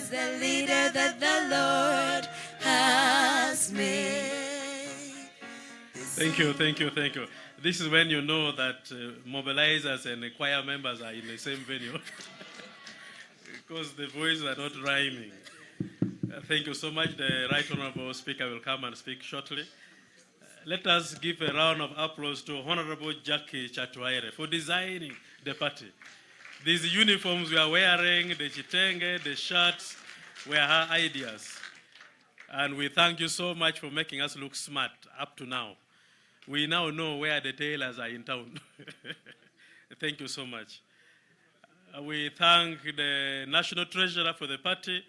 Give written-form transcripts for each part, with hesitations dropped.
as the leader that the Lord has made. Thank you, thank you, thank you. This is when you know that mobilizers and choir members are in the same venue because the voices are not rhyming. Thank you so much. The Right Honorable Speaker will come and speak shortly. Let us give a round of applause to Honorable Jackie Chatwaire for designing the party. These uniforms we are wearing, the chitenge, the shirts, were her ideas. And we thank you so much for making us look smart up to now. We now know where the tailors are in town. Thank you so much. We thank the National Treasurer for the party.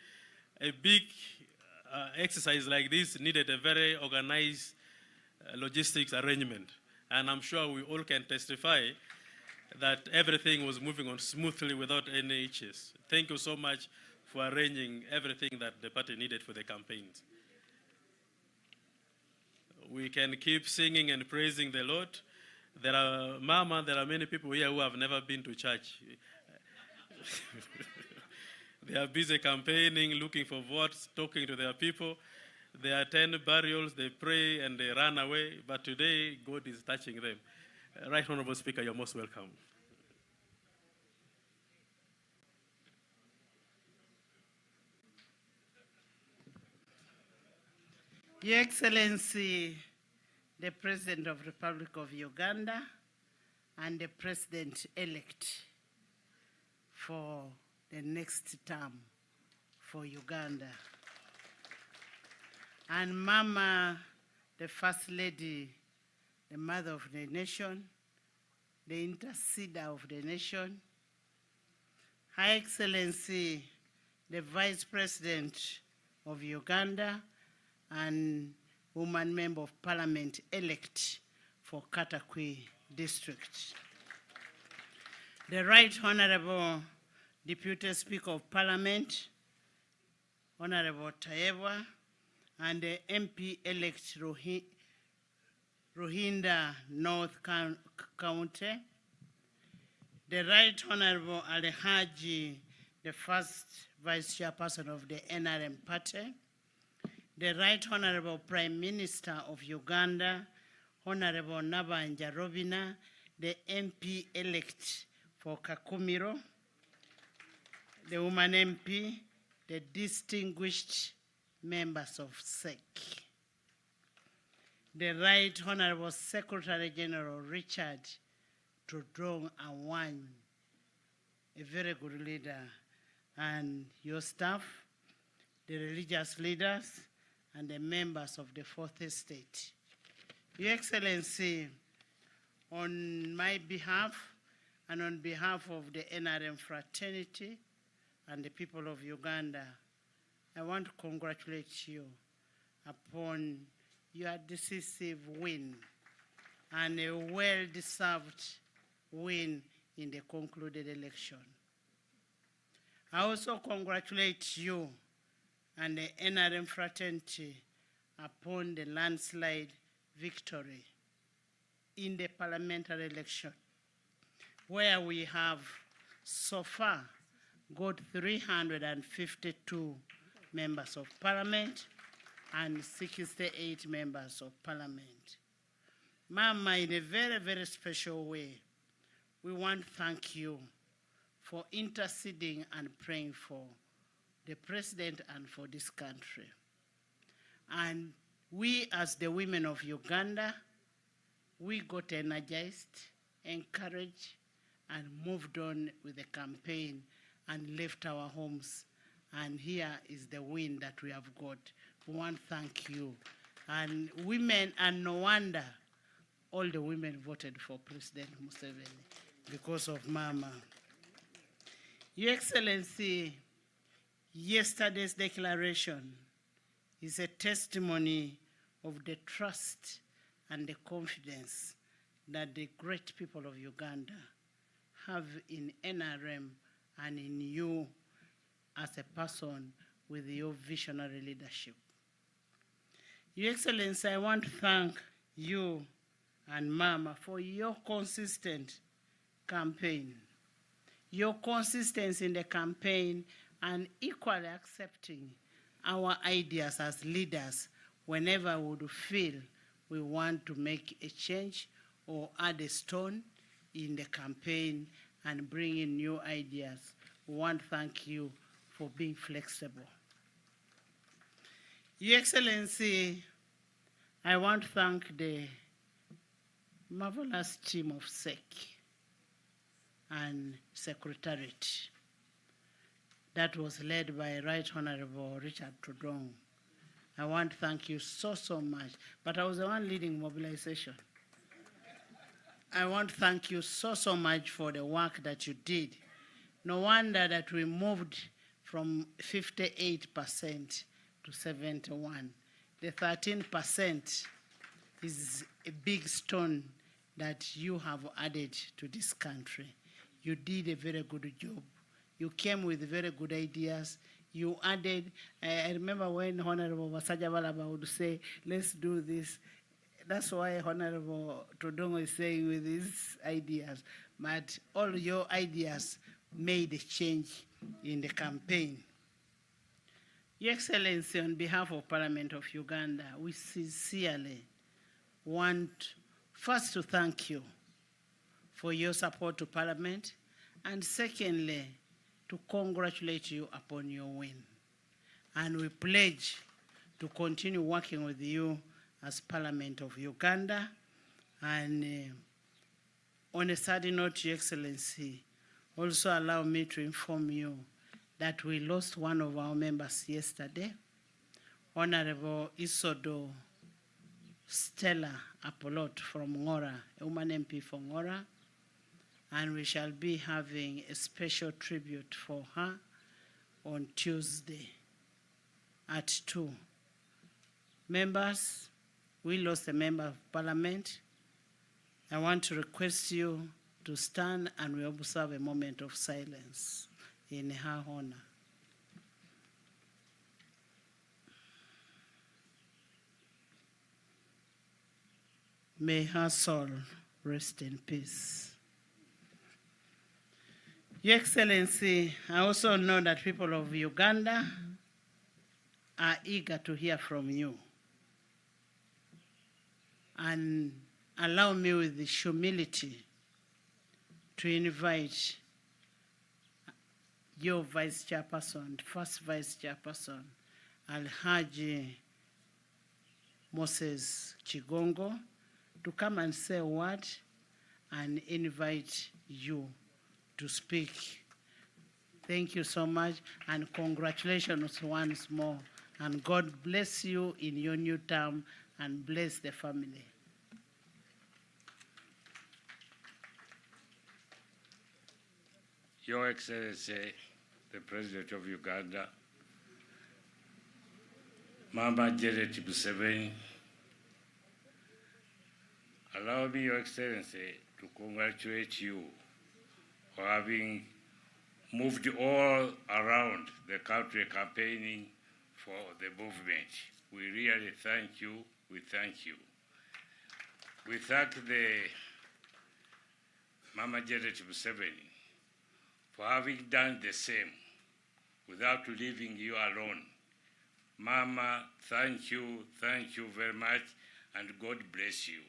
A big exercise like this needed a very organized logistics arrangement. And I'm sure we all can testify that everything was moving on smoothly without any hitches. Thank you so much for arranging everything that the party needed for the campaigns. We can keep singing and praising the Lord. There are many people here who have never been to church. They are busy campaigning, looking for votes, talking to their people. They attend burials, they pray, and they run away. But today, God is touching them. Right Honorable Speaker, you're most welcome. Your Excellency, the President of the Republic of Uganda and the President-elect for the next term for Uganda. And Mama, the First Lady, the Mother of the Nation, the Interceder of the Nation, Her Excellency, the Vice President of Uganda and Woman Member of Parliament elect for Katakwi District. The Right Honorable Deputy Speaker of Parliament, Honorable Tayewa, and the MP-elect Ruhinda North County, the Right Honorable Alhaji, the first Vice Chairperson of the NRM Party, the Right Honorable Prime Minister of Uganda, Honorable Nabanja Robina, the MP-elect for Kakumiro, the woman MP, the distinguished members of SEC, the Right Honorable Secretary General Richard Todrong Awan, a very good leader, and your staff, the religious leaders, and the members of the Fourth Estate. Your Excellency, on my behalf and on behalf of the NRM fraternity and the people of Uganda, I want to congratulate you upon your decisive win and a well-deserved win in the concluded election. I also congratulate you and the NRM fraternity upon the landslide victory in the parliamentary election, where we have so far got 352 members of parliament and 68 members of parliament. Mama, in a very, very special way, we want to thank you for interceding and praying for the president and for this country. And we, as the women of Uganda, we got energized, encouraged, and moved on with the campaign and left our homes. And here is the win that we have got. We want to thank you. And women, and no wonder all the women voted for President Museveni because of Mama. Your Excellency, yesterday's declaration is a testimony of the trust and the confidence that the great people of Uganda have in NRM and in you as a person with your visionary leadership. Your Excellency, I want to thank you and Mama for your consistent campaign. Your consistency in the campaign and equally accepting our ideas as leaders whenever we would feel we want to make a change or add a stone in the campaign and bring in new ideas. We want to thank you for being flexible. Your Excellency, I want to thank the marvelous team of SEC and Secretariat that was led by Right Honorable Richard Todong. I want to thank you so much, but I was the one leading mobilization. I want to thank you so much for the work that you did. No wonder that we moved from 58% to 71%. The 13% is a big stone that you have added to this country. You did a very good job. You came with very good ideas. You added, I remember when Honorable Wasaja Balaba would say, let's do this. That's why Honorable Todongo is saying with his ideas. But all your ideas made a change in the campaign. Your Excellency, on behalf of Parliament of Uganda, we sincerely want first to thank you for your support to Parliament, and secondly, to congratulate you upon your win. And we pledge to continue working with you as Parliament of Uganda. And on a side note, Your Excellency, also allow me to inform you that we lost one of our members yesterday, Honorable Isodo Stella Apolot from Ngora, a woman MP for Ngora, and we shall be having a special tribute for her on Tuesday at 2. Members, we lost a member of Parliament. I want to request you to stand and we observe a moment of silence in her honor. May her soul rest in peace. Your Excellency, I also know that people of Uganda are eager to hear from you. And allow me with the humility to invite your Vice Chairperson, first Vice Chairperson, Alhaji Moses Chigongo, to come and say a word and invite you to speak. Thank you so much, and congratulations once more. And God bless you in your new term and bless the family. Your Excellency, the President of Uganda, Mama Janet Museveni, allow me, Your Excellency, to congratulate you for having moved all around the country campaigning for the movement. We really thank you. We thank you. We thank the Mama Janet Museveni for having done the same without leaving you alone. Mama, thank you very much, and God bless you.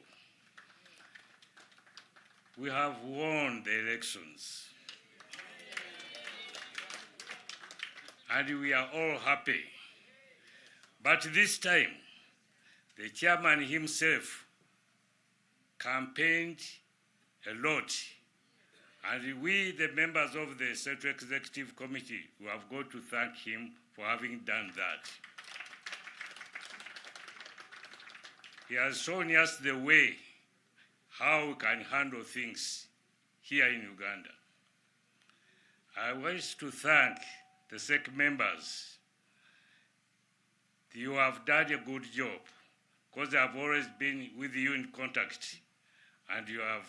We have won the elections, and we are all happy. But this time, the chairman himself campaigned a lot, and we, the members of the Central Executive Committee, we have got to thank him for having done that. He has shown us the way how we can handle things here in Uganda. I wish to thank the SEC members. You have done a good job because I have always been with you in contact, and you have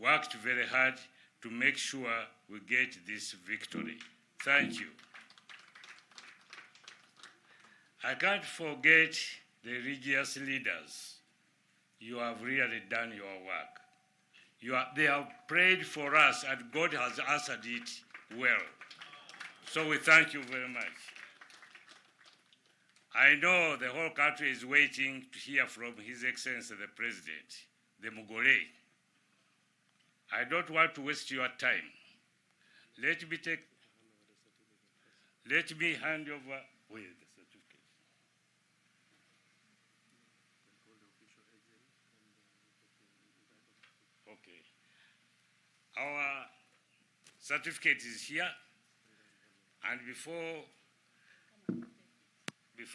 worked very hard to make sure we get this victory. Thank you. I can't forget the religious leaders. You have really done your work. They have prayed for us, and God has answered it well. So we thank you very much. I know the whole country is waiting to hear from His Excellency the President, the Mugore. I don't want to waste your time. Let me hand over with the certificate. Okay. Our certificate is here, and before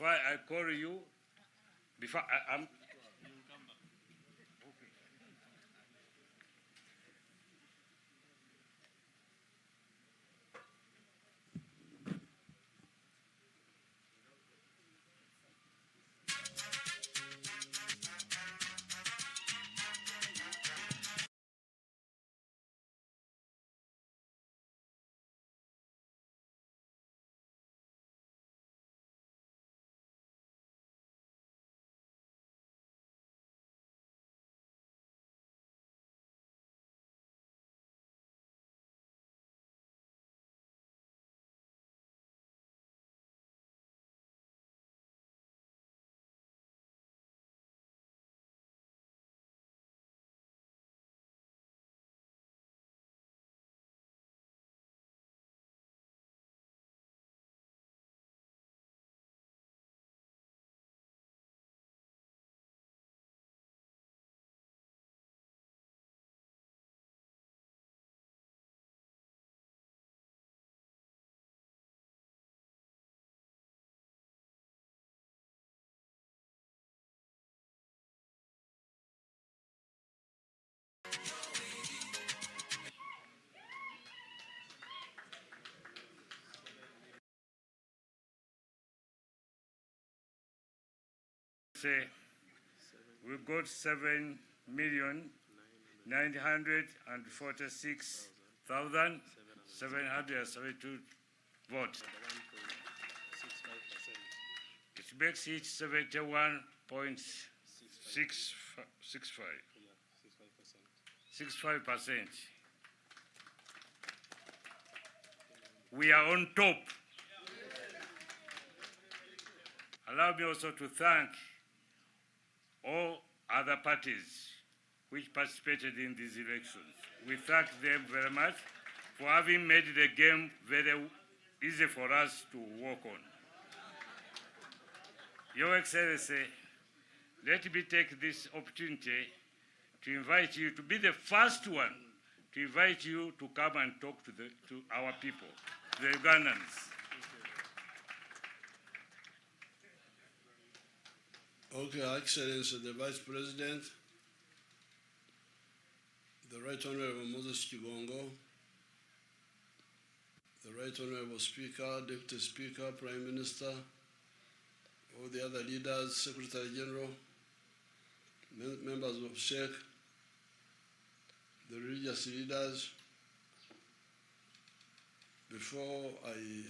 I call you, I'm say we got 7,946,772 votes. It makes it 71.65%. We are on top. Allow me also to thank all other parties which participated in these elections. We thank them very much for having made the game very easy for us to work on. Your Excellency, let me take this opportunity to invite you to be the first one to invite you to come and talk to our people, the Ugandans. Okay, Excellency, the Vice President, the Right Honorable Moses Chigongo, the Right Honorable Speaker, Deputy Speaker, Prime Minister, all the other leaders, Secretary General, members of SHEC, the religious leaders. Before I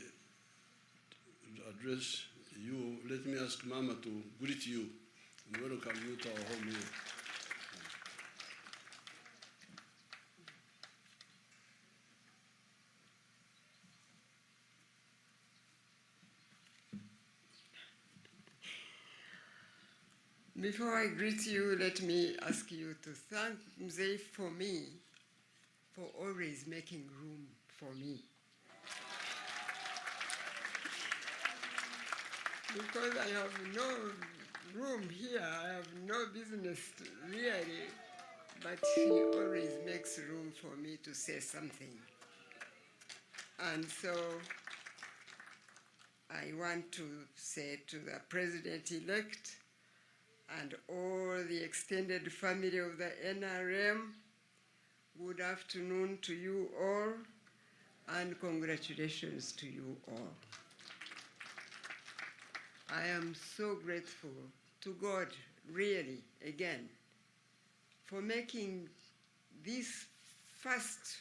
address you, let me ask Mama to greet you and welcome you to our home here. Before I greet you, let me ask you to thank Mzee for me, for always making room for me. Because I have no room here, I have no business really, but he always makes room for me to say something. And so I want to say to the President-elect and all the extended family of the NRM, good afternoon to you all, and congratulations to you all. I am so grateful to God, really, again, for making this first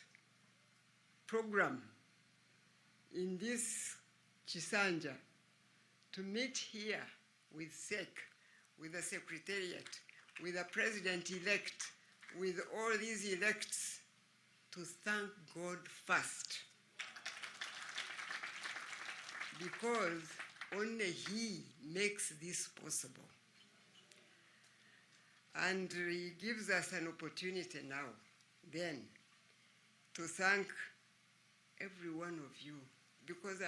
program in this Chisanja to meet here with SEC, with the Secretariat, with the President-elect, with all these elects, to thank God first. because only he makes this possible. And he gives us an opportunity now, then, to thank every one of you, because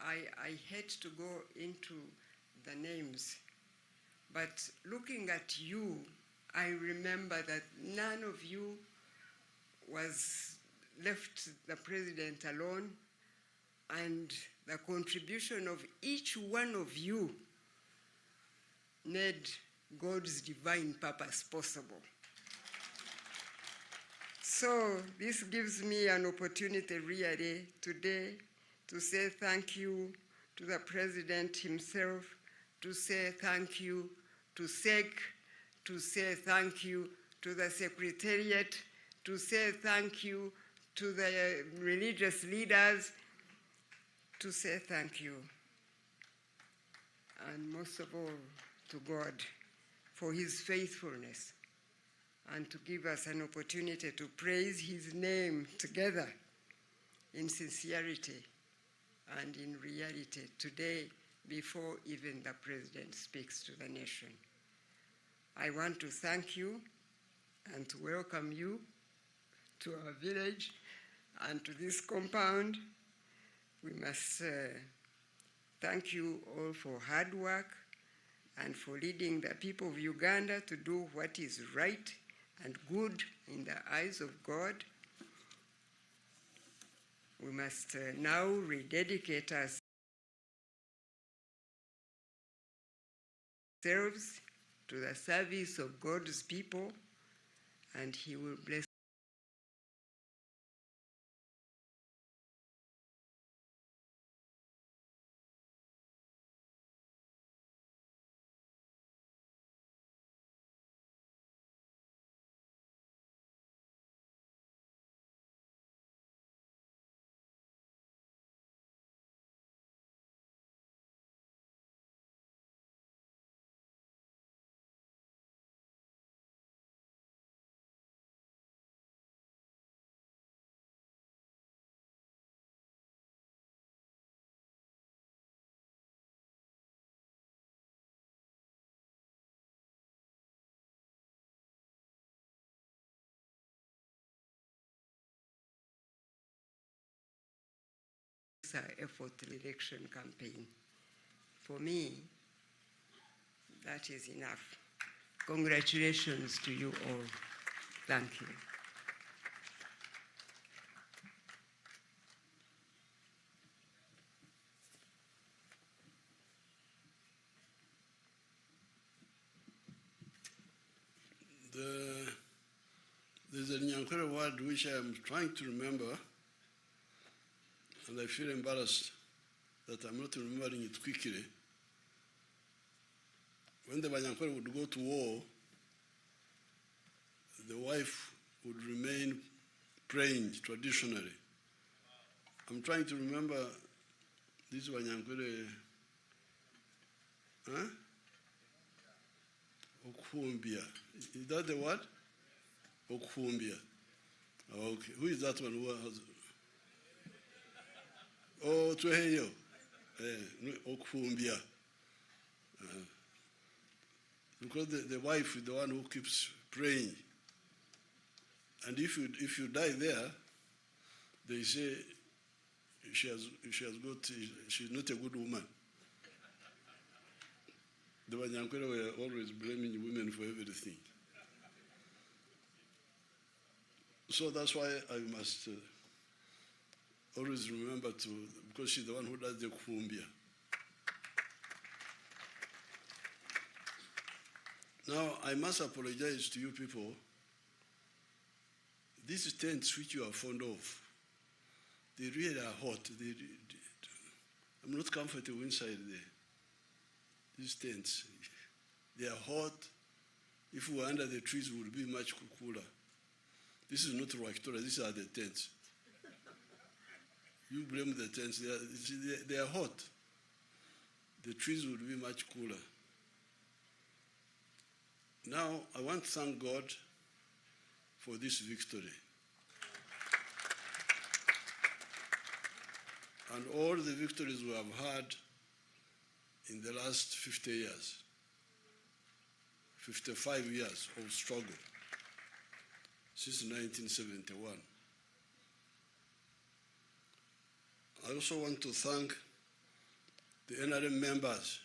I hate to go into the names, but looking at you, I remember that none of you was left the president alone, and the contribution of each one of you made God's divine purpose possible. So this gives me an opportunity really today to say thank you to the president himself, to say thank you to SEC, to say thank you to the secretariat, to say thank you to the religious leaders, to say thank you, and most of all to God for his faithfulness, and to give us an opportunity to praise his name together in sincerity and in reality today, before even the president speaks to the nation. I want to thank you and to welcome you to our village and to this compound. We must thank you all for hard work and for leading the people of Uganda to do what is right and good in the eyes of God. We must now rededicate ourselves to the service of God's people, and he will bless our effort election campaign. For me, that is enough. Congratulations to you all. Thank you. There's a Nyankore word which I am trying to remember, and I feel embarrassed that I'm not remembering it quickly. When the Banyankore would go to war, the wife would remain praying traditionally. I'm trying to remember this Banyankore. Huh? Okumbia. Is that the word? Okumbia. Okay. Who is that one who has? Oh, Tuheyo. Okumbia. Because the wife is the one who keeps praying. And if you die there, they say she's not a good woman. The Banyankore were always blaming women for everything. So that's why I must always remember to, because she's the one who does the kumbia. Now, I must apologize to you people. These tents which you are fond of, they really are hot. I'm not comfortable inside there. These tents, they are hot. If we were under the trees, we would be much cooler. This is not Rwakitola, these are the tents. You blame the tents, they are hot. The trees would be much cooler. Now, I want to thank God for this victory. and all the victories we have had in the last 50 years, 55 years of struggle since 1971. I also want to thank the NRM members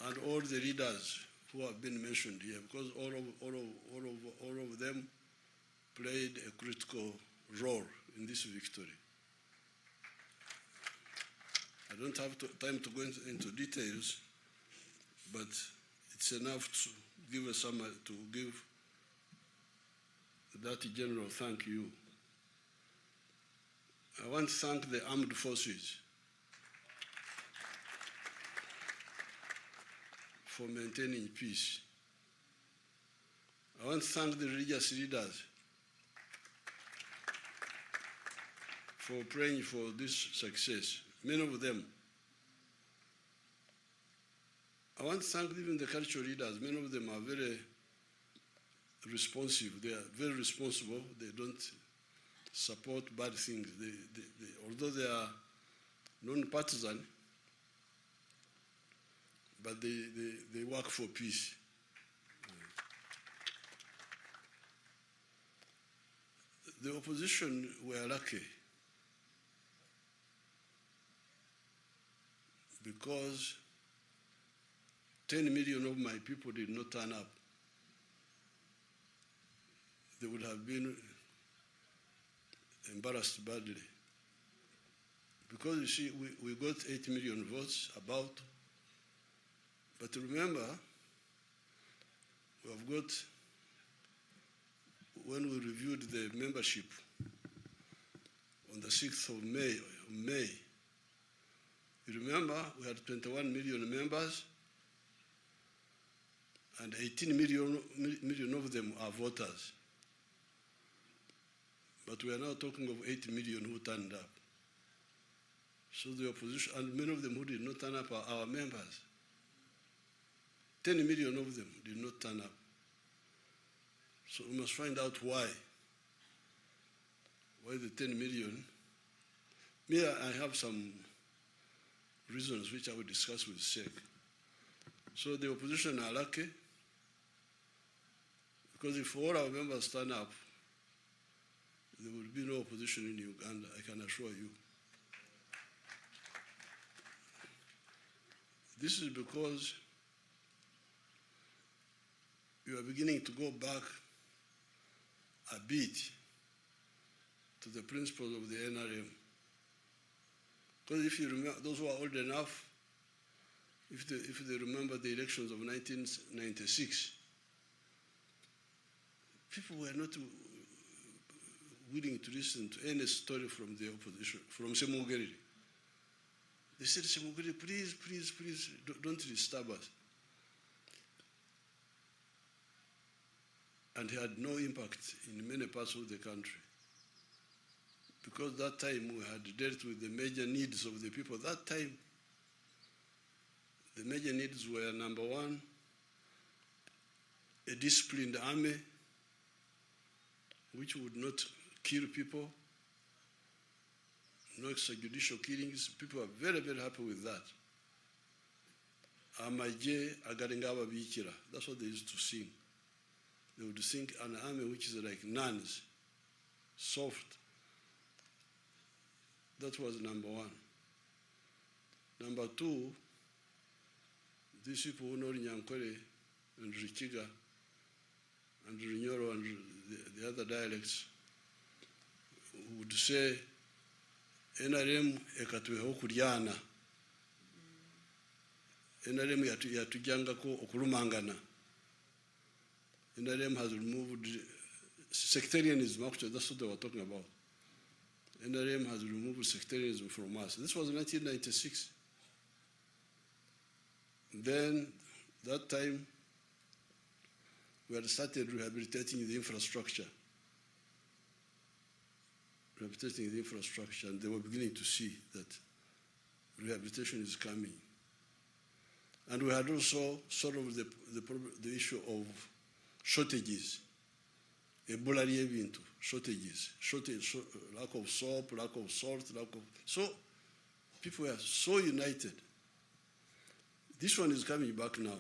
and all the leaders who have been mentioned here, because all of them played a critical role in this victory. I don't have time to go into details, but it's enough to give a summary, to give that general thank you. I want to thank the armed forces for maintaining peace. I want to thank the religious leaders for praying for this success, many of them. I want to thank even the cultural leaders. Many of them are very responsive. They are very responsible. They don't support bad things. Although they are non-partisan, but they work for peace. The opposition were lucky because 10 million of my people did not turn up. They would have been embarrassed badly. Because you see, we got 8 million votes about, but remember, we have got, when we reviewed the membership on the 6th of May, you remember we had 21 million members and 18 million of them are voters. But we are now talking of 8 million who turned up. So the opposition, and many of them who did not turn up are our members. 10 million of them did not turn up. So we must find out why. Why the 10 million? Me, I have some reasons which I will discuss with SEC. So the opposition are lucky, because if all our members turn up, there will be no opposition in Uganda, I can assure you. This is because you are beginning to go back a bit to the principles of the NRM. Because if you remember, those who are old enough, if they remember the elections of 1996, people were not willing to listen to any story from the opposition, from Semugeri. They said, Semugeri, please, please, please, don't disturb us. And he had no impact in many parts of the country. Because that time we had dealt with the major needs of the people. That time, the major needs were, number one, a disciplined army, which would not kill people, no extrajudicial killings. People are very, very happy with that. Amaje agaringa ababikira. That's what they used to sing. They would sing an army which is like nuns, soft. That was number one. Number two, these people who know Nyankore and Richiga and Rinyoro and the other dialects would say, NRM ekatuweho kulyana. NRM yatujangako okulumangana. NRM has removed sectarianism, actually, that's what they were talking about. NRM has removed sectarianism from us. This was 1996. Then, that time, we had started rehabilitating the infrastructure. Rehabilitating the infrastructure, and they were beginning to see that rehabilitation is coming. And we had also solved the issue of shortages Ebola lyebintu, shortages, lack of soap, lack of salt, so people were so united. This one is coming back now.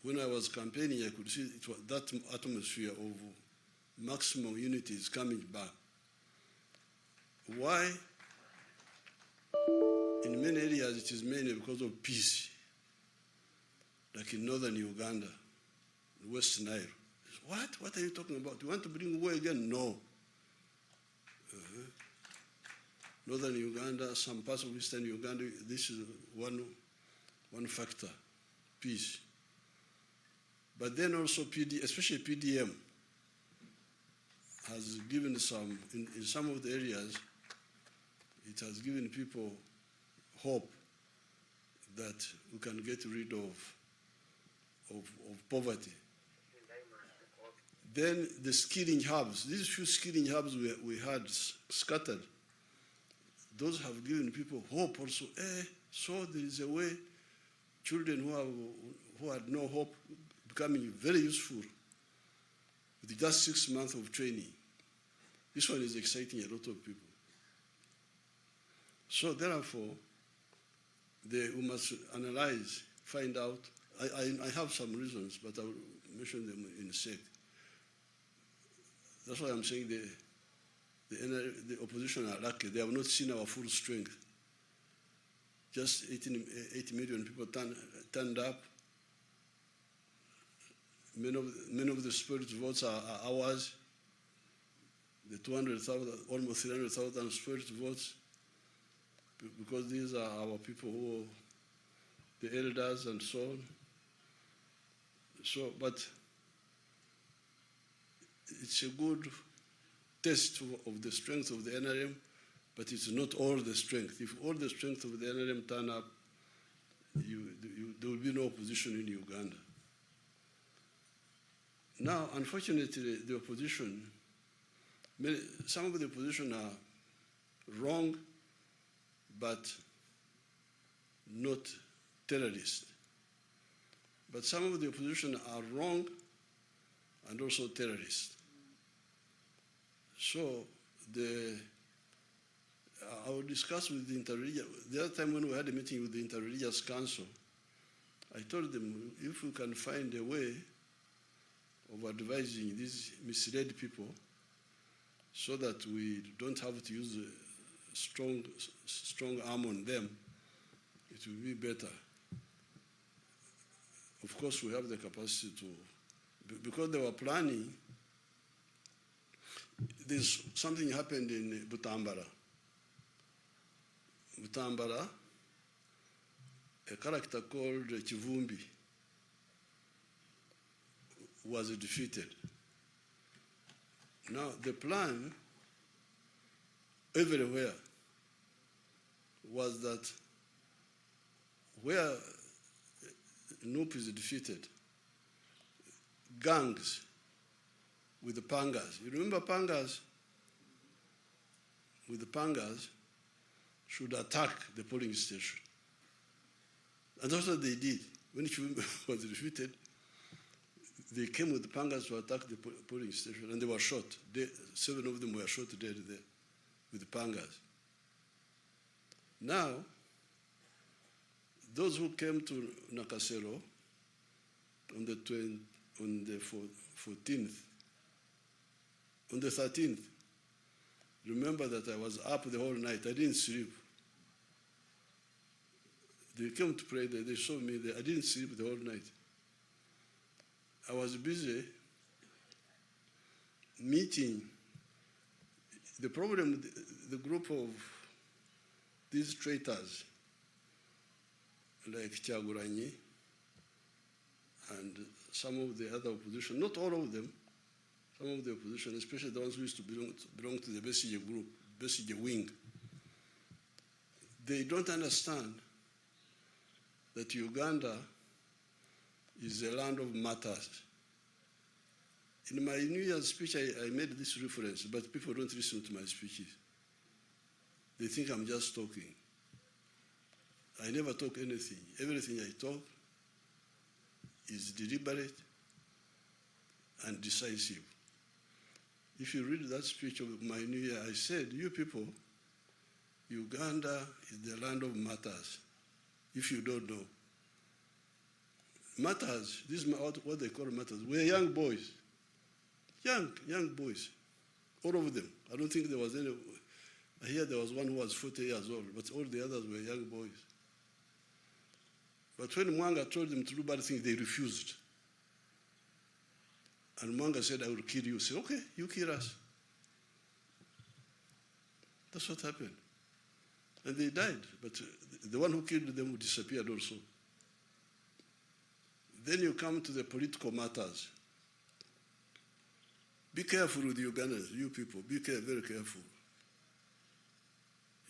When I was campaigning, I could see it was that atmosphere of maximum unity is coming back. Why? In many areas, it is mainly because of peace. Like in northern Uganda, West Nile. What? What are you talking about? You want to bring war again? No. Northern Uganda, some parts of eastern Uganda, this is one factor, peace. But then also especially PDM, has given some, in some of the areas, it has given people hope that we can get rid of poverty. Then the skilling hubs, these few skilling hubs we had scattered, those have given people hope also. So there is a way children who had no hope becoming very useful with just 6 months of training. This one is exciting a lot of people. So therefore, we must analyze, find out. I have some reasons, but I'll mention them in a sec. That's why I'm saying the opposition are lucky. They have not seen our full strength. Just 80 million people turned up. Many of the spirit votes are ours. The 200,000, almost 300,000 spirit votes, because these are our people the elders and so on. So, but it's a good test of the strength of the NRM, but it's not all the strength. If all the strength of the NRM turn up, there will be no opposition in Uganda. Now, unfortunately, the opposition, some of the opposition are wrong, but not terrorist. But some of the opposition are wrong and also terrorist. So I will discuss with the interreligious. The other time when we had a meeting with the Interreligious Council, I told them if we can find a way of advising these misled people so that we don't have to use a strong arm on them, it will be better. Of course, we have the capacity to, because they were planning, there's something happened in Butambara. Butambara, a character called Chivumbi was defeated. Now, the plan everywhere was that where Nup is defeated, gangs with the pangas. You remember pangas? With the pangas should attack the polling station. And that's what they did. When Chivumbi was defeated, they came with the pangas to attack the polling station, and they were shot. 7 of them were shot dead there with the pangas. Now, those who came to Nakasero on the 14th, on the 13th, remember that I was up the whole night. I didn't sleep. They came to pray there. They saw me there. I didn't sleep the whole night. I was busy meeting. The problem, the group of these traitors, like Chaguranyi and some of the other opposition, not all of them, some of the opposition, especially the ones who used to belong to the Besigye group, Besigye wing, they don't understand that Uganda is a land of martyrs. In my New Year's speech, I made this reference, but people don't listen to my speeches. They think I'm just talking. I never talk anything. Everything I talk is deliberate, and decisive. If you read that speech of my New Year, I said, you people, Uganda is the land of martyrs, if you don't know. Martyrs, this is what they call martyrs. We're young boys, young boys, all of them. I don't think there was any, I hear there was one who was 40 years old, but all the others were young boys. But when Mwanga told them to do bad things, they refused. And Mwanga said, I will kill you. Say, okay, you kill us. That's what happened. And they died, but the one who killed them disappeared also. Then you come to the political matters. Be careful with Ugandans, you people. Be very careful.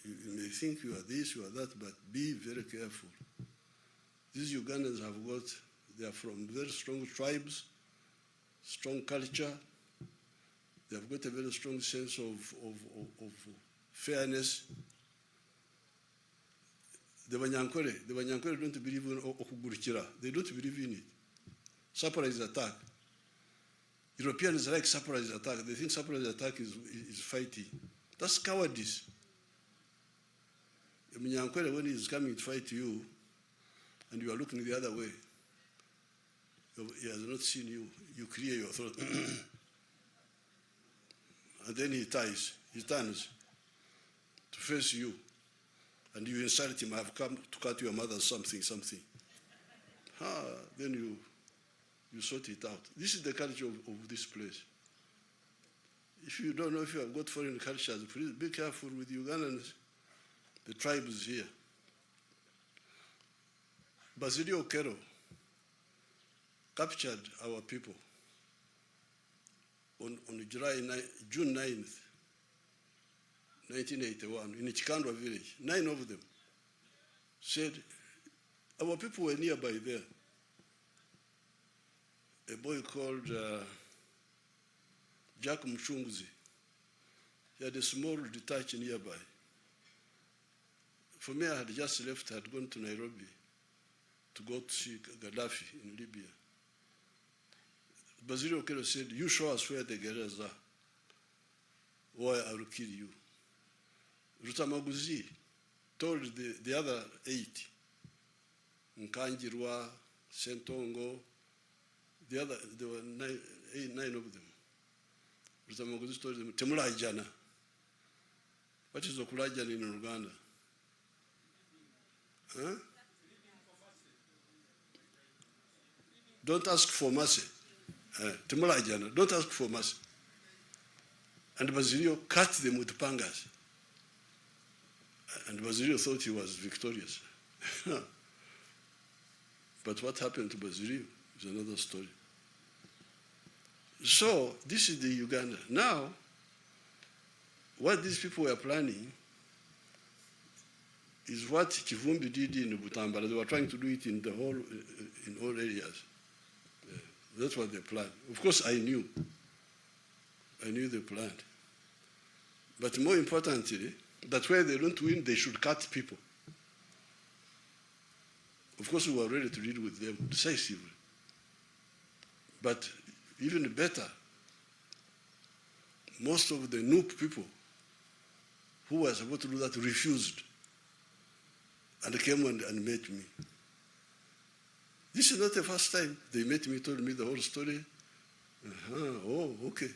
You may think you are this, you are that, but be very careful. These Ugandans have got, they are from very strong tribes, strong culture. They have got a very strong sense of fairness. The Banyankore don't believe in Okugurikira. They don't believe in it. Surprise attack. Europeans like surprise attack. They think surprise attack is fighting. That's cowardice. The Banyankore, when he is coming to fight you, and you are looking the other way, he has not seen you. You clear your throat. And then he turns to face you. And you insult him, I have come to cut your mother something. Then you sort it out. This is the culture of this place. If you don't know if you have got foreign cultures, please be careful with Ugandans, the tribes here. Basilio Kero captured our people on June 9th, 1981, in Chikandwa village. 9 of them said, our people were nearby there. A boy called Jack Mchunguzi. He had a small detachment nearby. For me, I had just left, I had gone to Nairobi to go to see Gaddafi in Libya. Basilio Kero said, you show us where the guerrillas are, or I will kill you. Rutamaguzi told the other 8, Nkanjirwa, Sentongo, there were 9 of them. Rutamaguzi told them, Temulajana. What is Okulajana in Uganda? Huh? Don't ask for mercy. Temulajana, don't ask for mercy. And Basilio cut them with pangas. And Basilio thought he was victorious. But what happened to Basilio is another story. So this is the Uganda. Now, what these people were planning is what Kivumbi did in Butambala. They were trying to do it in all areas. That's what they planned. Of course, I knew they planned. But more importantly, that where they don't win, they should cut people. Of course, we were ready to deal with them decisively. But even better, most of the NUP people who were supposed to do that refused and came and met me. This is not the first time they met me, told me the whole story. Oh, okay,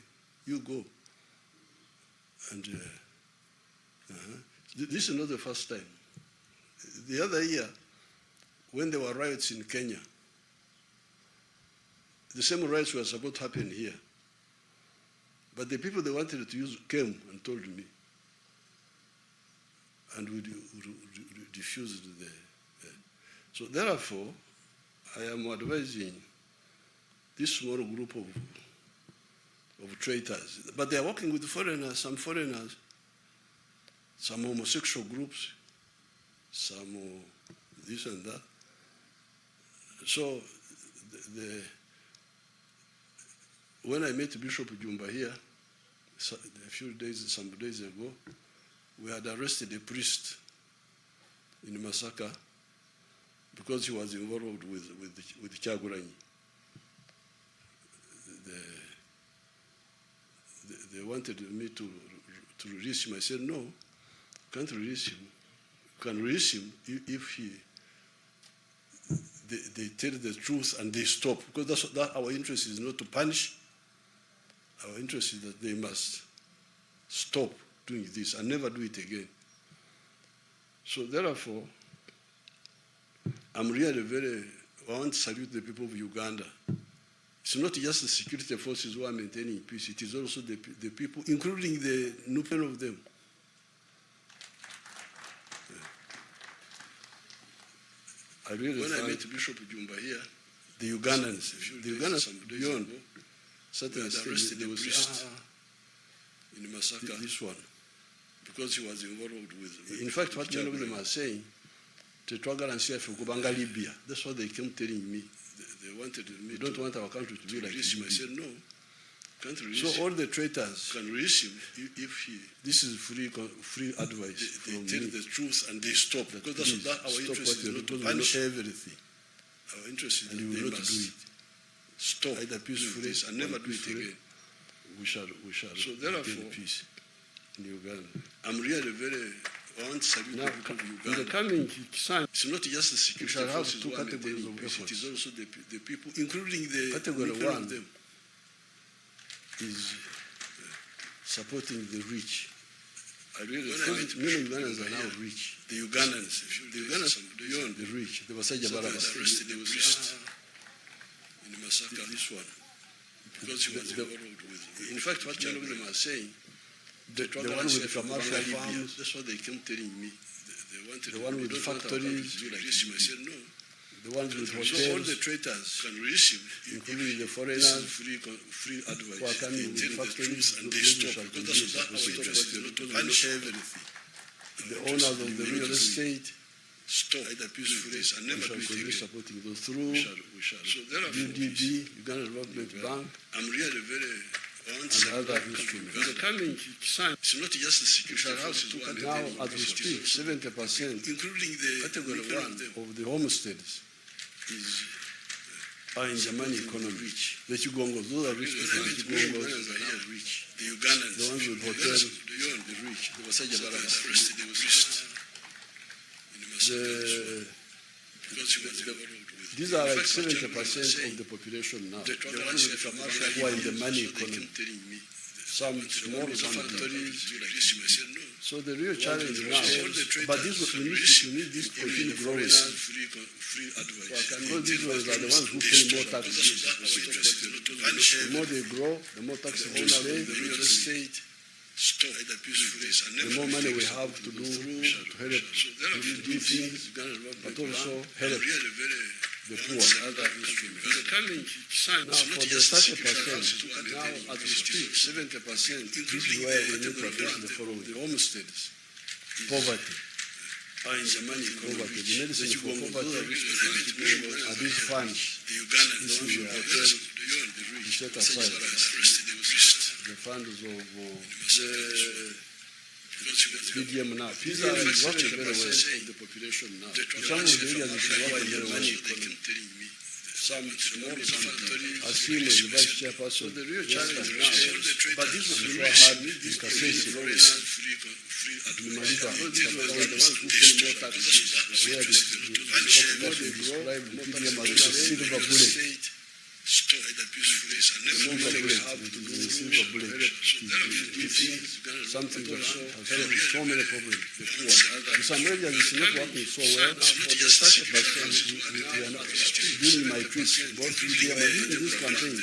you go. And this is not the first time. The other year, when there were riots in Kenya, the same riots were supposed to happen here. But the people they wanted to use came and told me. And we refused the. So therefore, I am advising this small group of traitors. But they are working with foreigners, some homosexual groups, some this and that. So when I met Bishop Jumba here, some days ago, we had arrested a priest in Masaka because he was involved with Kyagulanyi. they wanted me to release him. I said, no, can't release him. You can release him if they tell the truth and they stop. Because that our interest is not to punish. Our interest is that they must stop doing this and never do it again. So therefore, I'm really I want to salute the people of Uganda. It's not just the security forces who are maintaining peace, it is also the people, including the nupen of them. I really when I met Bishop Jumba here, the Ugandans beyond certain states, they was in Masaka, this one, because he was involved with. In fact, what many of them are saying, Libya. That's what they came telling me. They wanted me. They don't want our country to be like Libya. I said no. Can't release him. So all the traitors can release him if he. This is free advice. They tell the truth and they stop. Because that's our interest is not to punish everything. Our interest is that they will not do it. Stop either peacefully and never do it again. We shall. So therefore, peace in Uganda. I'm really I want to salute the people of Uganda. In the coming time, it's not just the security forces who are maintaining peace. It is also the people, including the category one of them, is supporting the rich. I really many Ugandans are now rich. The Ugandans beyond the rich. They were such a arrested. They was in the massacre. This one, because he was involved with. In fact, what many of them are saying. The one with the commercial farms, that's what they came telling me. They wanted the one with the factories, I said no. The ones with hotels, so all the traitors can release him, including the foreigners. Free advice. Who are coming with the factories and they stop. Because that's our interest, not to punish everything. The owners of the real estate stop either peacefully and never do it again. Supporting those through so UDB, Uganda Development Bank. I'm really and other instruments. The coming time, it's not just the security forces who are now, as we speak, 70%, including the category one of the homesteads, are in the money economy. The Chugongos, those are rich people. The Chugongos are now rich. The Ugandans, the ones with hotels, the rich. They were such a arrested. They was rich. These are like 70% of the population now. The ones with commercial who are in the money economy. Some small, some big. So the real challenge now, but this we need this to continue growing. Because these ones are the ones who pay more taxes. The more they grow, the more taxes they pay. The real estate. The more money we have to do to help do things, but also help the poor. Now for the 30%, now as we speak, 70%, this is where we need to address the following. The homesteads, poverty, poverty, the medicine for poverty are these funds. This is your hotel, you set aside. The funds of PDM now. PDM is working very well of the population now. In some of the areas it is working very well. Some small, as seen as the vice chairperson. So the real challenge now, but this is before I had this Kasese, Maliba, the ones who pay more taxes, where the population described the PDM as a silver bullet. Something that has solved so many problems before. In some areas it's not working so well. But we are not, during my trips, both PDM and in this campaign,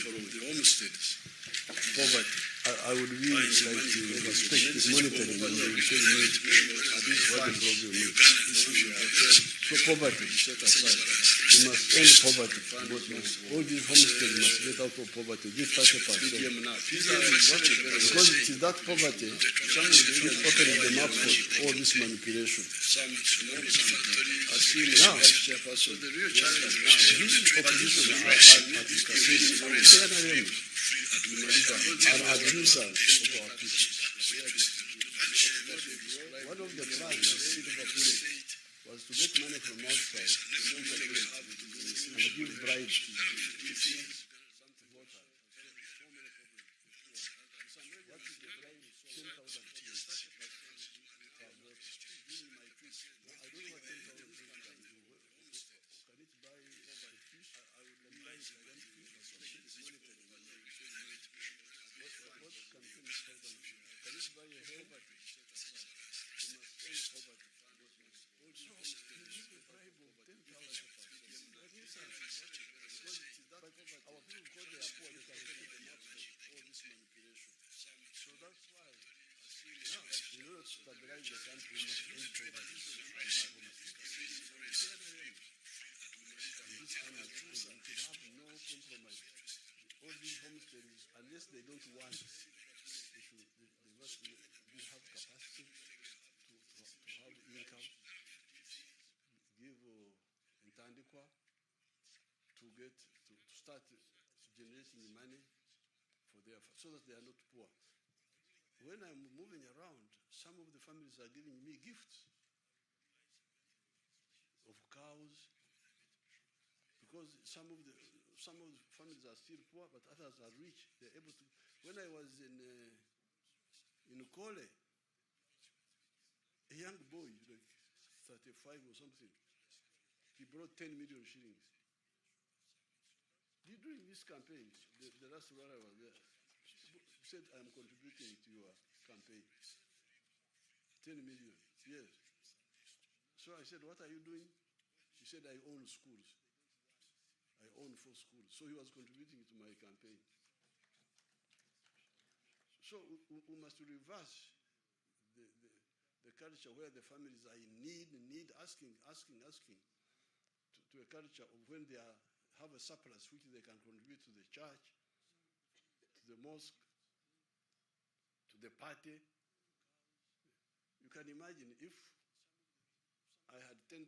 poverty, I would really like to respect this monitoring and they will tell me what the problem is. So poverty, set aside. We must end poverty. All these homesteads must get out of poverty. This 30%. Because it is that poverty which is opening them up for all this manipulation. Now, these opposition are abusers of our people. One of the plans was to get money from outside and give bribes to voters. stabilize the country, we must end poverty and have homelessness. In this country, we should have no compromise. All these homesteaders, unless they don't want, they must have capacity to have income, give intandikwa to start generating money for their, so that they are not poor. When I'm moving around, some of the families are giving me gifts of cows, because some of the families are still poor, but others are rich. They're able to. When I was in Kole, a young boy, like 35 or something, he brought 10 million shillings. During this campaign, the last one I was there, said, I'm contributing to your campaign. 10 million, yes. So I said, what are you doing? He said, I own schools. I own 4 schools. So he was contributing to my campaign. So we must reverse the culture where the families are in need, asking, to a culture of when they have a surplus which they can contribute to the church, to the mosque, to the party. You can imagine if I had 10,000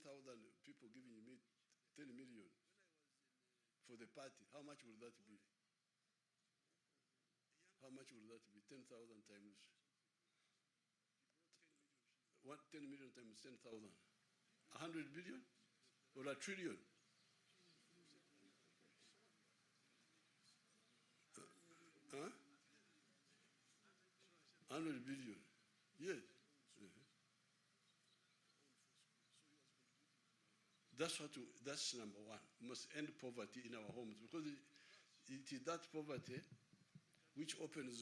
people giving me 10 million for the party, how much would that be? How much would that be? 10,000 times 10 million times 10,000. 100 billion or a trillion? Huh? 100 billion. Yes. That's number one. We must end poverty in our homes, because it is that poverty which opens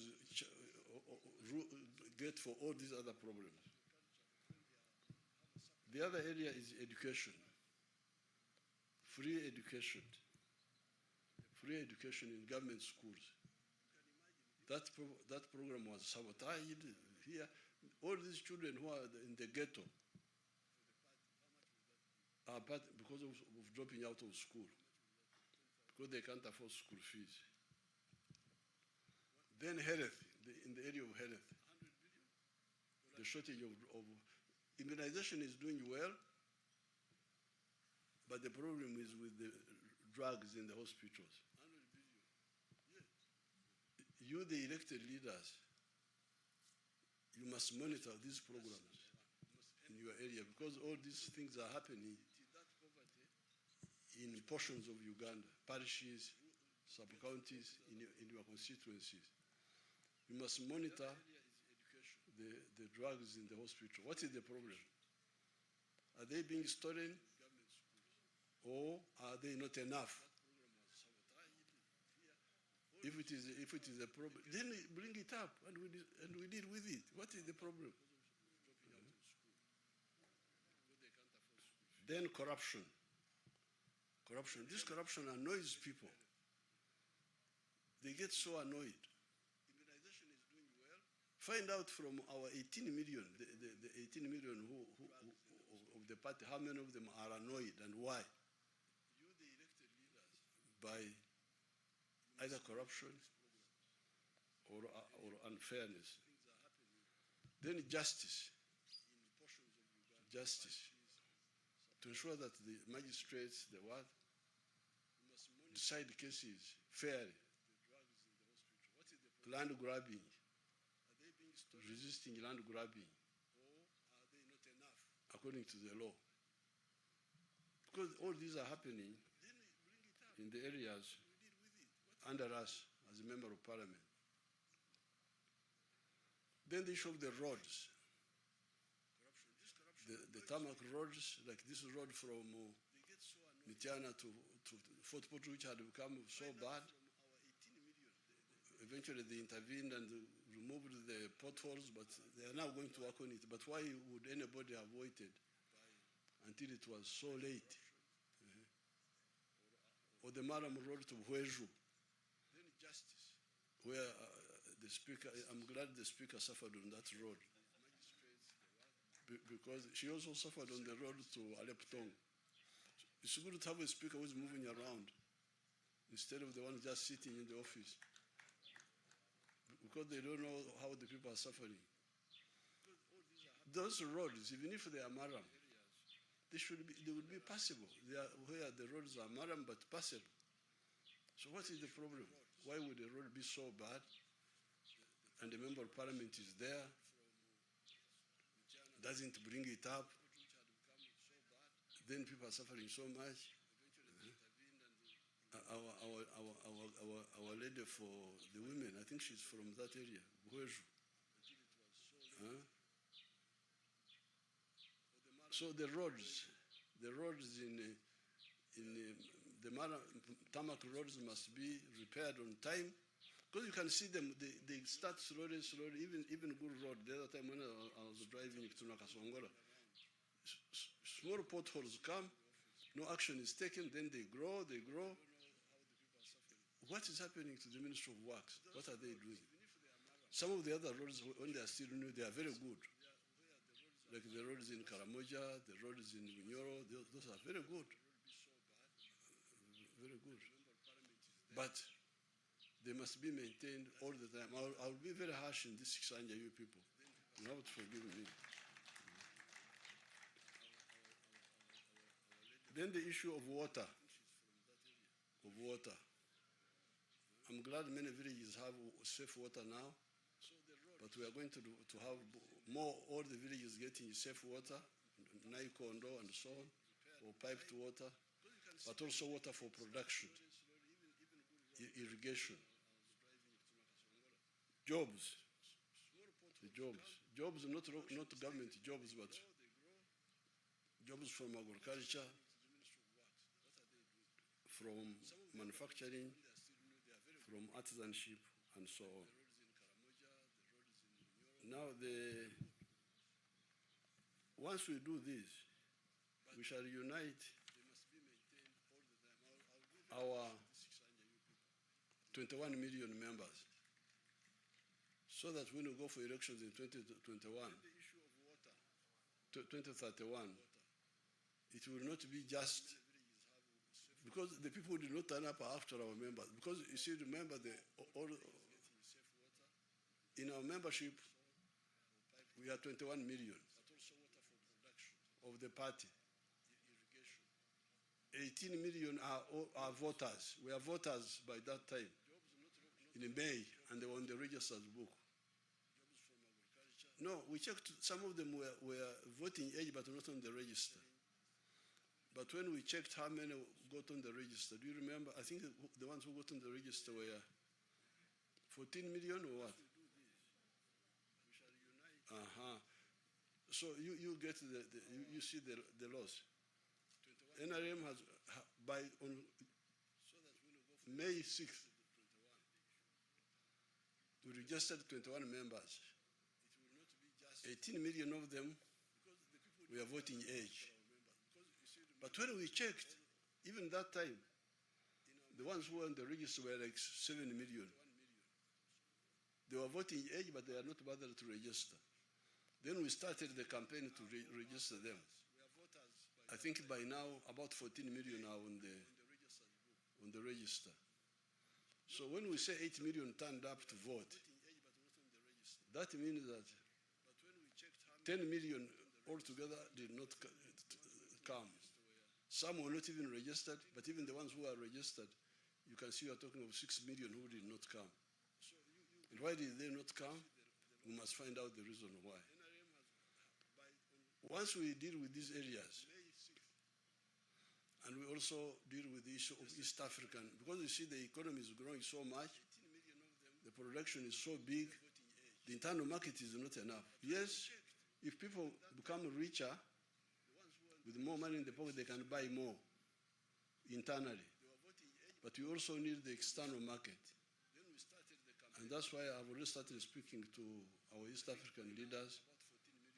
gate for all these other problems. The other area is education. Free education. Free education in government schools. That program was sabotaged here. All these children who are in the ghetto are bad because of dropping out of school, because they can't afford school fees. Then health, in the area of health, the shortage of immunization is doing well, but the problem is with the drugs in the hospitals. You, the elected leaders, you must monitor these programs in your area, because all these things are happening in portions of Uganda, parishes, sub-counties, in your constituencies. You must monitor the drugs in the hospital. What is the problem? Are they being stolen, or are they not enough? If it is a problem, then bring it up and we deal with it. What is the problem? Then corruption. This corruption annoys people. They get so annoyed. Find out from our 18 million, the 18 million who of the party, how many of them are annoyed and why? By either corruption or unfairness. Then justice. To ensure that the magistrates, the what, decide cases fairly. Land grabbing, resisting land grabbing, according to the law. Because all these are happening in the areas under us as a member of parliament. Then the issue of the roads. The tarmac roads, like this road from Mityana to Fort Portal, which had become so bad. Eventually they intervened and removed the potholes, but they are now going to work on it. But why would anybody have waited until it was so late? Or the Maram Road to Hueju, where the speaker, I'm glad the speaker suffered on that road. because she also suffered on the road to Aleptong. It's good to have a speaker who's moving around instead of the one just sitting in the office, because they don't know how the people are suffering. Those roads, even if they are maram, they would be passable. They are where the roads are maram but passable. So what is the problem? Why would the road be so bad? And the member of parliament is there, doesn't bring it up. Then people are suffering so much. Our lady for the women, I think she's from that area, Bueju. So the roads in the tarmac roads must be repaired on time, because you can see them, they start slowly, even good road. The other time when I was driving to Nakasongola, small potholes come, no action is taken, then they grow. What is happening to the Ministry of Works? What are they doing? Some of the other roads, when they are still new, they are very good. Like the roads in Karamoja, the roads in Bunyoro, those are very good. Very good. But they must be maintained all the time. I'll be very harsh in this Sanja, you people. You have to forgive me. Then the issue of water. I'm glad many villages have safe water now, but we are going to have more, all the villages getting safe water, Naikondo and so on, or piped water, but also water for production, irrigation. Jobs, not government jobs, but jobs from agriculture, from manufacturing, from artisanship, and so on. Now, once we do this, we shall unite our 21 million members, so that when we go for elections in 2031, it will not be just because the people did not turn up after our members. Because you see, remember, in our membership, we are 21 million of the party. 18 million are voters. We are voters by that time, in May, and they were on the register's book. No, we checked, some of them were voting age but not on the register. But when we checked how many got on the register, do you remember? I think the ones who got on the register were 14 million or what? So you get you see the loss. NRM has, on May 6th, we registered 21 members. 18 million of them were voting age. But when we checked, even that time, the ones who were on the register were like 7 million. They were voting age, but they are not bothered to register. Then we started the campaign to register them. I think by now, about 14 million are on the register. So when we say 8 million turned up to vote, that means that 10 million altogether did not come. Some were not even registered, but even the ones who are registered, you can see we are talking of 6 million who did not come. And why did they not come? We must find out the reason why. Once we deal with these areas, and we also deal with the issue of East African, because you see the economy is growing so much, the production is so big, the internal market is not enough. Yes, if people become richer, with more money in the pocket, they can buy more internally. But we also need the external market. And that's why I've already started speaking to our East African leaders.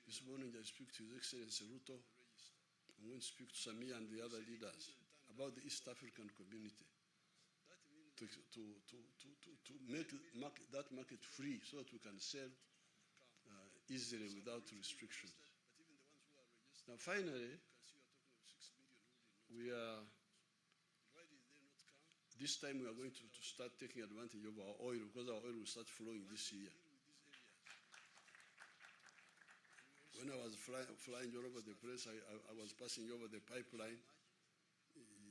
This morning I speak to His Excellency Ruto. I'm going to speak to Samia and the other leaders about the East African community to make that market free so that we can sell easily without restrictions. Now, finally, we are, this time we are going to start taking advantage of our oil, because our oil will start flowing this year. When I was flying all over the place, I was passing over the pipeline.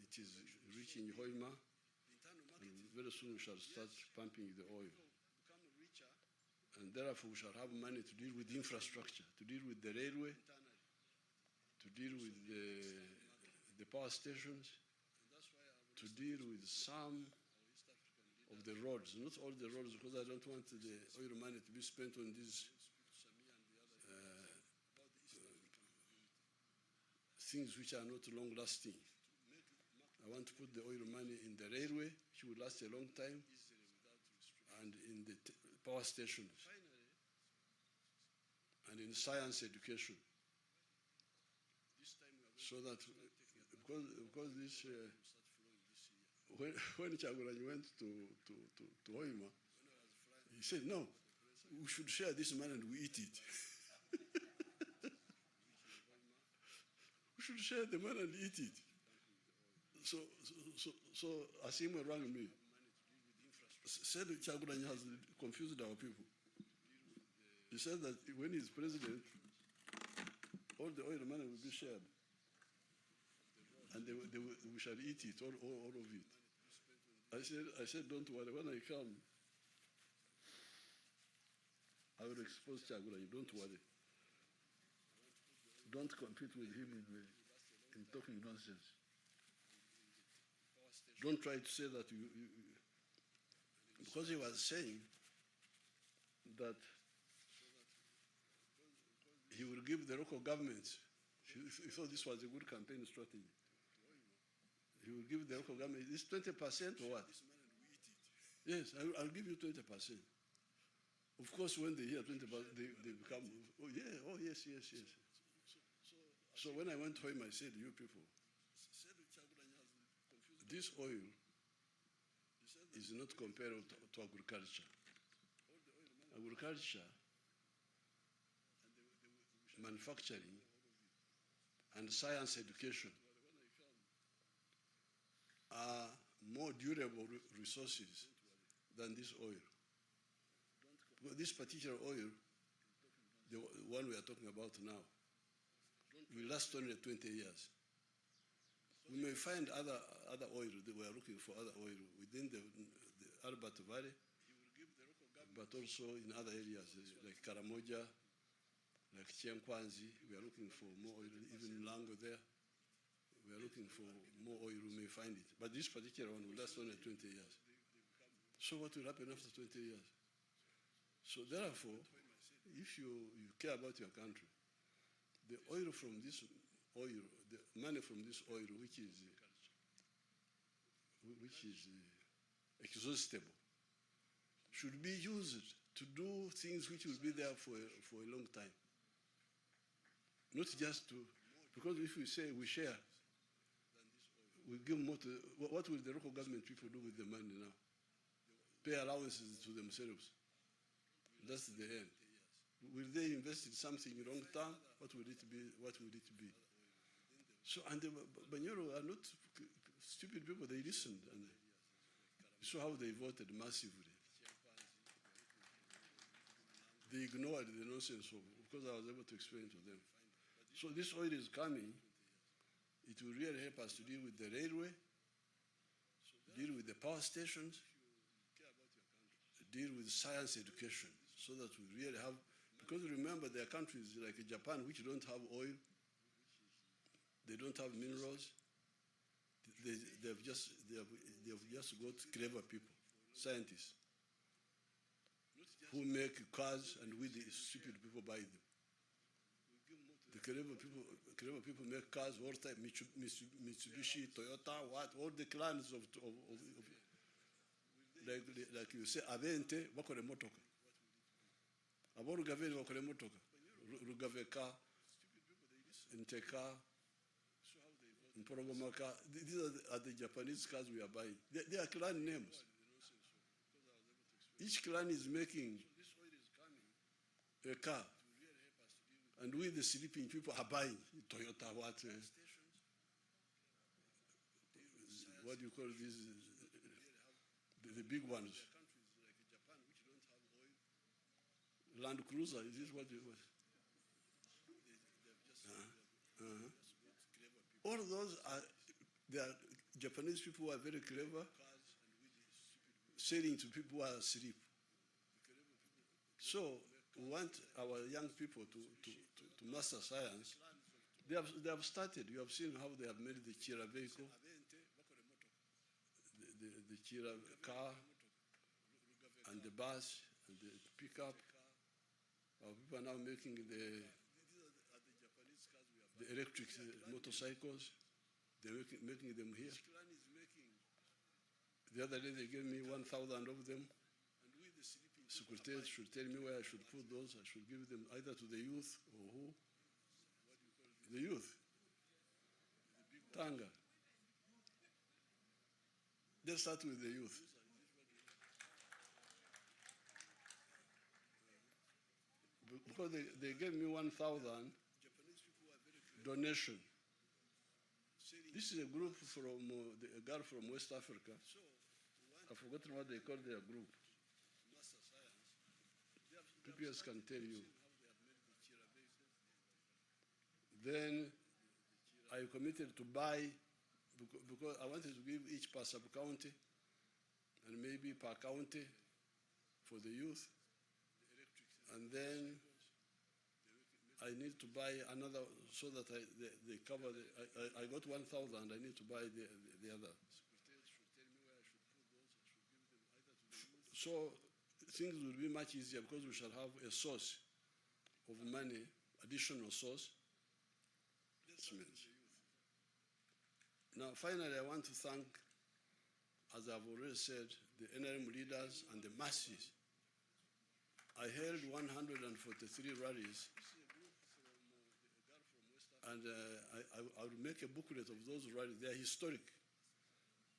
It is reaching Hoima, and very soon we shall start pumping the oil. And therefore, we shall have money to deal with infrastructure, to deal with the railway, to deal with the power stations, to deal with some of the roads, not all the roads, because I don't want the oil money to be spent on these things which are not long-lasting. I want to put the oil money in the railway, which will last a long time, and in the power stations, and in science education. So that, because this, when Chagulanyi went to Hoima, he said, no, we should share this money and we eat it. We should share the money and eat it. So Asimo rang me, said Chagulanyi has confused our people. He said that when he's president, all the oil money will be shared. And we shall eat it, all of it. I said, don't worry, when I come, I will expose Chagulanyi, don't worry. Don't compete with him in talking nonsense. Don't try to say that because he was saying that he will give the local governments, he thought this was a good campaign strategy. He will give the local government, this 20% or what? Yes, I'll give you 20%. Of course, when they hear 20%, they become, oh yeah, oh yes. So when I went home, I said, you people, this oil is not comparable to agriculture. Agriculture, manufacturing, and science education are more durable resources than this oil. But this particular oil, the one we are talking about now, will last only 20 years. We may find other oil, we are looking for other oil within the Albert Valley, but also in other areas like Karamoja, like Chiankwanzi. We are looking for more oil, even Lango there. We are looking for more oil, we may find it. But this particular one will last only 20 years. So what will happen after 20 years? So therefore, if you care about your country, the oil from this oil, the money from this oil, which is exhaustible, should be used to do things which will be there for a long time. Not just to, because if we say we share, we give more to, what will the local government people do with the money now? Pay allowances to themselves. That's the end. Will they invest in something long term? What will it be? What will it be? So, and the Banyoro are not stupid people, they listened. And you saw how they voted massively. They ignored the nonsense because I was able to explain to them. So this oil is coming. It will really help us to deal with the railway, deal with the power stations, deal with science education, so that we really have, because remember there are countries like Japan which don't have oil, they don't have minerals, they've just got clever people, scientists, who make cars and we the stupid people buy them. The clever people make cars all the time, Mitsubishi, Toyota, all the clans of like you say, Avente, bakore motoka. Abo Rugaveni bakore motoka. Rugaveka, Nteka, Mporogomaka. These are the Japanese cars we are buying. They are clan names. Each clan is making a car. And we, the sleeping people, are buying Toyota, what do you call these? The big ones. Land Cruiser, is this what you was? All those are, they are Japanese people who are very clever, selling to people who are asleep. So we want our young people to master science. They have started. You have seen how they have made the Chira vehicle, the Chira car, and the bus, and the pickup. Our people are now making the electric motorcycles. They're making them here. The other day they gave me 1,000 of them. Secretary should tell me where I should put those. I should give them either to the youth or who? The youth. Tanga. Let's start with the youth. Because they gave me 1,000 donation. This is a group from a girl from West Africa. I've forgotten what they call their group. PPS can tell you. Then I committed to buy, because I wanted to give each per sub-county and maybe per county for the youth. And then I need to buy another so that they cover I got 1,000, I need to buy the other. So things will be much easier because we shall have a source of money, additional source. Now, finally, I want to thank, as I've already said, the NRM leaders and the masses. I held 143 rallies, and I will make a booklet of those rallies. They are historic,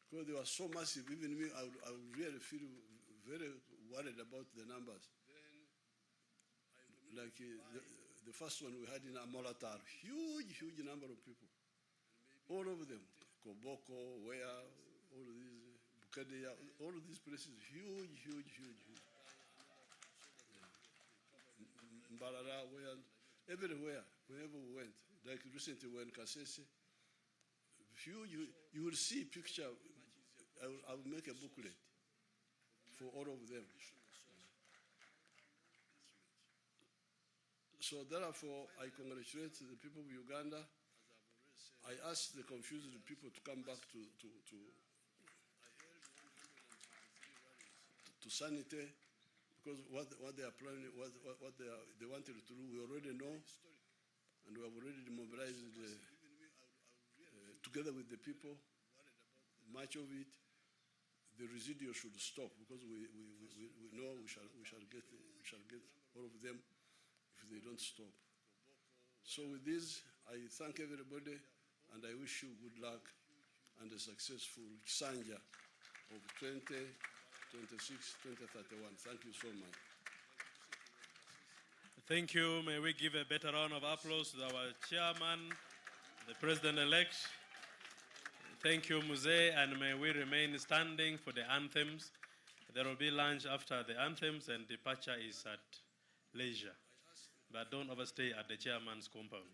because they were so massive. Even me, I would really feel very worried about the numbers. Like the first one we had in Amolatar, huge number of people, all over them, Koboko, where, all of these, Bukadeya, all of these places, huge. Mbarara, everywhere, wherever we went. Like recently when Kasese, you will see picture. I will make a booklet for all of them. So therefore, I congratulate the people of Uganda. I ask the confused people to come back to sanity, because what they are planning, what they wanted to do, we already know, and we have already mobilized together with the people. Much of it, the residual should stop, because we know we shall get all of them if they don't stop. So with this, I thank everybody, and I wish you good luck and a successful Sanja of 2026, 2031. Thank you so much. Thank you. May we give a better round of applause to our chairman, the president-elect. Thank you, Muse, and may we remain standing for the anthems. There will be lunch after the anthems, and departure is at leisure. But don't overstay at the chairman's compound.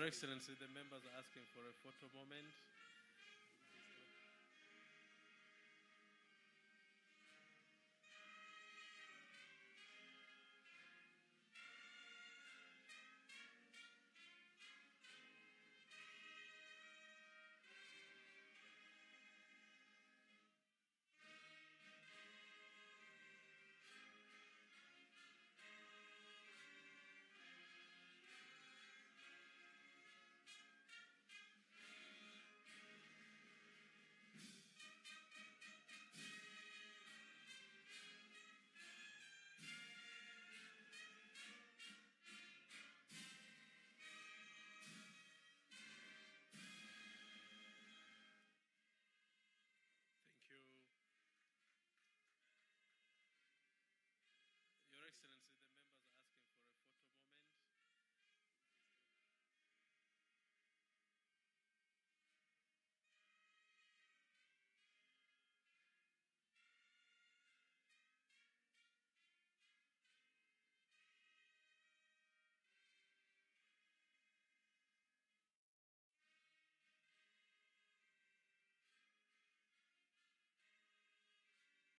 Your Excellency, the members are asking for a photo moment.